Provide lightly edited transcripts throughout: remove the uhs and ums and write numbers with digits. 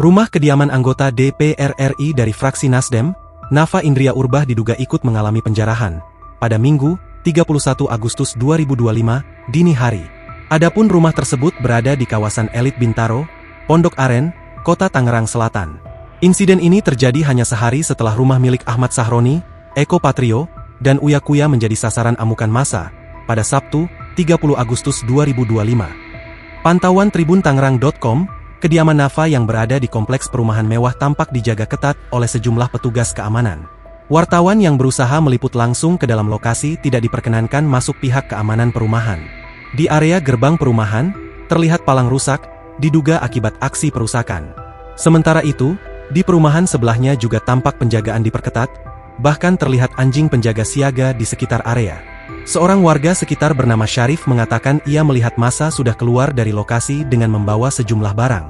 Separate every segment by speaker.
Speaker 1: Rumah kediaman anggota DPR RI dari fraksi Nasdem, Nafa Indria Urbah diduga ikut mengalami penjarahan pada Minggu, 31 Agustus 2025, dini hari. Adapun rumah tersebut berada di kawasan elit Bintaro, Pondok Aren, Kota Tangerang Selatan. Insiden ini terjadi hanya sehari setelah rumah milik Ahmad Sahroni, Eko Patrio, dan Uya Kuya menjadi sasaran amukan massa pada Sabtu, 30 Agustus 2025. Pantauan tribuntangerang.com, kediaman Nafa yang berada di kompleks perumahan mewah tampak dijaga ketat oleh sejumlah petugas keamanan. Wartawan yang berusaha meliput langsung ke dalam lokasi tidak diperkenankan masuk pihak keamanan perumahan. Di area gerbang perumahan, terlihat palang rusak, diduga akibat aksi perusakan. Sementara itu, di perumahan sebelahnya juga tampak penjagaan diperketat, bahkan terlihat anjing penjaga siaga di sekitar area. Seorang warga sekitar bernama Syarif mengatakan ia melihat massa sudah keluar dari lokasi dengan membawa sejumlah barang.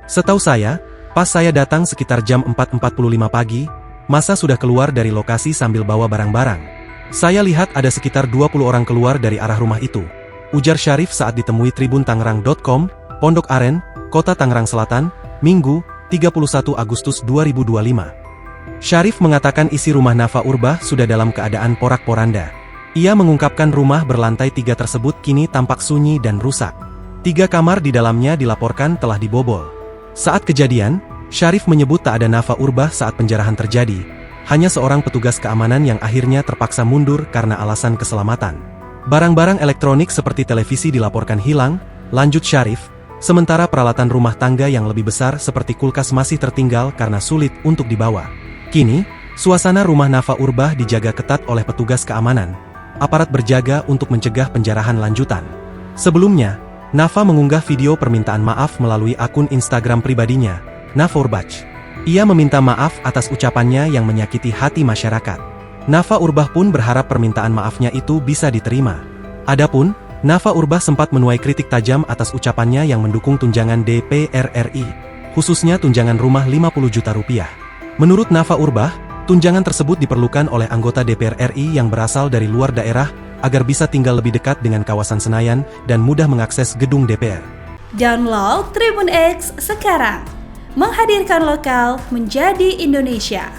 Speaker 1: Setahu saya, pas saya datang sekitar jam 4.45 pagi, massa sudah keluar dari lokasi sambil bawa barang-barang. Saya lihat ada sekitar 20 orang keluar dari arah rumah itu, ujar Syarif saat ditemui tribuntangerang.com, Pondok Aren, Kota Tangerang Selatan, Minggu, 31 Agustus 2025. Syarif mengatakan isi rumah Nafa Urbah sudah dalam keadaan porak-poranda. Ia mengungkapkan rumah berlantai 3 tersebut kini tampak sunyi dan rusak. 3 kamar di dalamnya dilaporkan telah dibobol. Saat kejadian, Syarif menyebut tak ada Nafa Urbah saat penjarahan terjadi, hanya seorang petugas keamanan yang akhirnya terpaksa mundur karena alasan keselamatan. Barang-barang elektronik seperti televisi dilaporkan hilang, lanjut Syarif, sementara peralatan rumah tangga yang lebih besar seperti kulkas masih tertinggal karena sulit untuk dibawa. Kini, suasana rumah Nafa Urbah dijaga ketat oleh petugas keamanan. Aparat berjaga untuk mencegah penjarahan lanjutan. Sebelumnya, Nafa mengunggah video permintaan maaf melalui akun Instagram pribadinya, Nafa Urbah. Ia meminta maaf atas ucapannya yang menyakiti hati masyarakat. Nafa Urbah pun berharap permintaan maafnya itu bisa diterima. Adapun, Nafa Urbah sempat menuai kritik tajam atas ucapannya yang mendukung tunjangan DPR RI, khususnya tunjangan rumah 50 juta rupiah. Menurut Nafa Urbah, tunjangan tersebut diperlukan oleh anggota DPR RI yang berasal dari luar daerah agar bisa tinggal lebih dekat dengan kawasan Senayan dan mudah mengakses gedung DPR.
Speaker 2: Download Tribun X sekarang, menghadirkan lokal menjadi Indonesia.